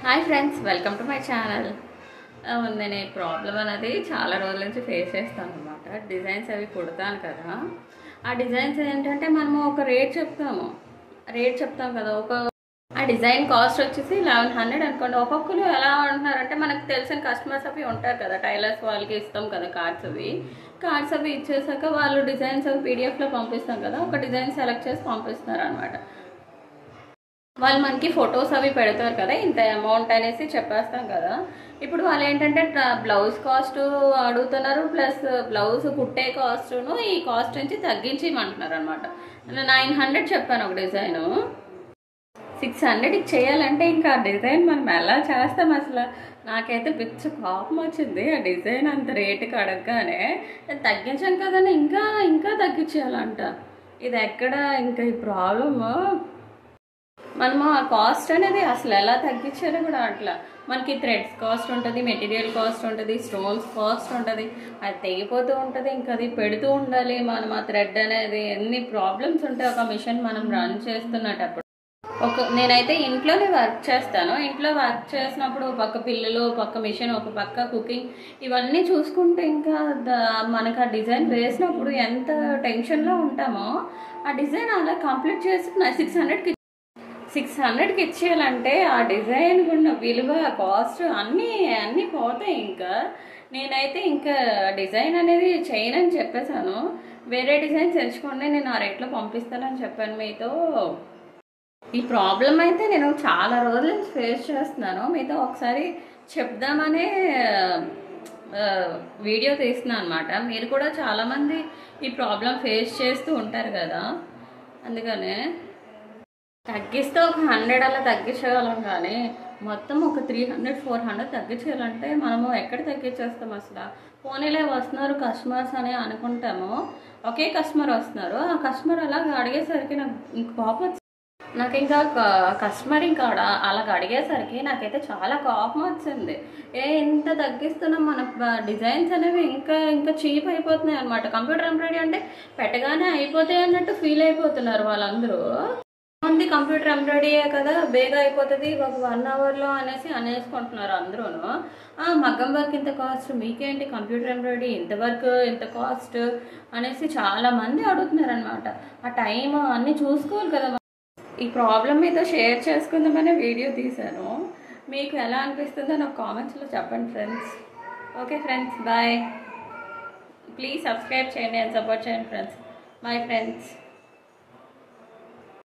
Hi friends, welcome to my channel. నేను ఈ problem అనేది చాలా రోజుల నుంచి ఫేస్ చేస్తాను అనమాట. డిజైన్స్ అవి కుడతాను కదా, ఆ డిజైన్స్ ఏంటంటే మనము ఒక రేట్ చెప్తాం కదా. ఆ డిజైన్ కాస్ట్ వచ్చేసి 1100 అనుకోండి. ఒక్కొక్కరు ఎలా అంటున్నారంటే, మనకు తెలిసిన కస్టమర్స్ అవి ఉంటారు కదా, టైలర్స్ వాళ్ళకి ఇస్తాం కదా కార్డ్స్ అవి ఇచ్చేసాక వాళ్ళు డిజైన్స్ అవి పీడిఎఫ్లో పంపిస్తాం కదా, ఒక డిజైన్ సెలెక్ట్ చేసి పంపిస్తున్నారు అనమాట. వాళ్ళు మనకి ఫొటోస్ అవి పెడతారు కదా, ఇంత అమౌంట్ అనేసి చెప్పేస్తాం కదా. ఇప్పుడు వాళ్ళు ఏంటంటే బ్లౌజ్ కాస్ట్ అడుగుతున్నారు, ప్లస్ బ్లౌజ్ కుట్టే కాస్ట్ను ఈ కాస్ట్ నుంచి తగ్గించి ఇవ్వమంటున్నారు అనమాట. 900 చెప్పాను ఒక డిజైను, 600కి చేయాలంటే ఇంకా ఆ డిజైన్ మనం ఎలా చేస్తాం అసలు. నాకైతే పిచ్చి కోపం వచ్చింది ఆ డిజైన్ అంత రేటుకి అడగగానే. తగ్గించాం కదని ఇంకా తగ్గించేయాలంట. ఇది ఎక్కడ ఇంకా ఈ ప్రాబ్లము. మనము ఆ కాస్ట్ అనేది అసలు ఎలా తగ్గించారో కూడా అట్లా. మనకి థ్రెడ్స్ కాస్ట్ ఉంటుంది, మెటీరియల్ కాస్ట్ ఉంటుంది, స్టోన్స్ కాస్ట్ ఉంటుంది, అది తెగిపోతూ ఉంటుంది. ఇంకా అది పెడుతూ ఉండాలి మనం ఆ థ్రెడ్ అనేది. ఎన్ని ప్రాబ్లమ్స్ ఉంటాయి ఒక మిషన్ మనం రన్ చేస్తున్నప్పుడు. నేనైతే ఇంట్లోనే వర్క్ చేస్తాను. ఇంట్లో వర్క్ చేసినప్పుడు పక్క పిల్లలు, పక్క మిషన్, ఒక పక్క కుకింగ్, ఇవన్నీ చూసుకుంటే ఇంకా మనకు ఆ డిజైన్ వేసినప్పుడు ఎంత టెన్షన్లో ఉంటామో, ఆ డిజైన్ అలా కంప్లీట్ చేసి 600కి ఇచ్చేయాలంటే ఆ డిజైన్ ఉన్న విలువ, కాస్ట్ అన్నీ పోతాయి. ఇంకా నేనైతే ఇంకా డిజైన్ అనేది చేయనని చెప్పేశాను. వేరే డిజైన్స్ ఎంచుకోండి, నేను ఆ రేట్లో పంపిస్తానని చెప్పాను మీతో. ఈ ప్రాబ్లం అయితే నేను చాలా రోజుల నుంచి ఫేస్ చేస్తున్నాను. మీతో ఒకసారి చెప్దామనే వీడియో తీస్తున్నాను అనమాట. మీరు కూడా చాలామంది ఈ ప్రాబ్లం ఫేస్ చేస్తూ ఉంటారు కదా, అందుకనే తగ్గిస్తే ఒక 100 అలా తగ్గించగలం. కానీ మొత్తం ఒక 300-400 తగ్గించాలంటే మనము ఎక్కడ తగ్గించేస్తాం అసలు. పోనీలే వస్తున్నారు కస్టమర్స్ అని అనుకుంటాము. ఒకే కస్టమర్ వస్తున్నారు, ఆ కస్టమర్ అలాగ అడిగేసరికి నాకు కోపం నాకు ఇంకా కస్టమర్ ఇంకా అలాగ అడిగేసరికి నాకైతే చాలా కోపం వచ్చింది. ఇంత తగ్గిస్తున్నాం, మన డిజైన్స్ అనేవి ఇంకా చీప్ అయిపోతున్నాయి అనమాట. కంప్యూటర్ ఎంబ్రాయిడరీ అంటే పెట్టగానే అయిపోతాయి అన్నట్టు ఫీల్ అయిపోతున్నారు వాళ్ళందరూ. ఉంది కంప్యూటర్ ఎంబ్రాయిడరీయే కదా, బేగా అయిపోతుంది ఒక 1 అవర్లో అనేసుకుంటున్నారు అందరూను. మగ్గం వర్క్ ఇంత కాస్ట్, మీకేంటి కంప్యూటర్ ఎంబ్రాయిడరీ ఇంత వర్క్ ఇంత కాస్ట్ అనేసి చాలామంది అడుగుతున్నారు అనమాట. ఆ టైం అన్నీ చూసుకోవాలి కదా. ఈ ప్రాబ్లం మీతో షేర్ చేసుకుందామనే వీడియో తీశాను. మీకు ఎలా అనిపిస్తుందో నాకు కామెంట్స్లో చెప్పండి friends. Okay friends, bye. Please subscribe చేయండి అండ్ సపోర్ట్ చేయండి ఫ్రెండ్స్. Bye friends.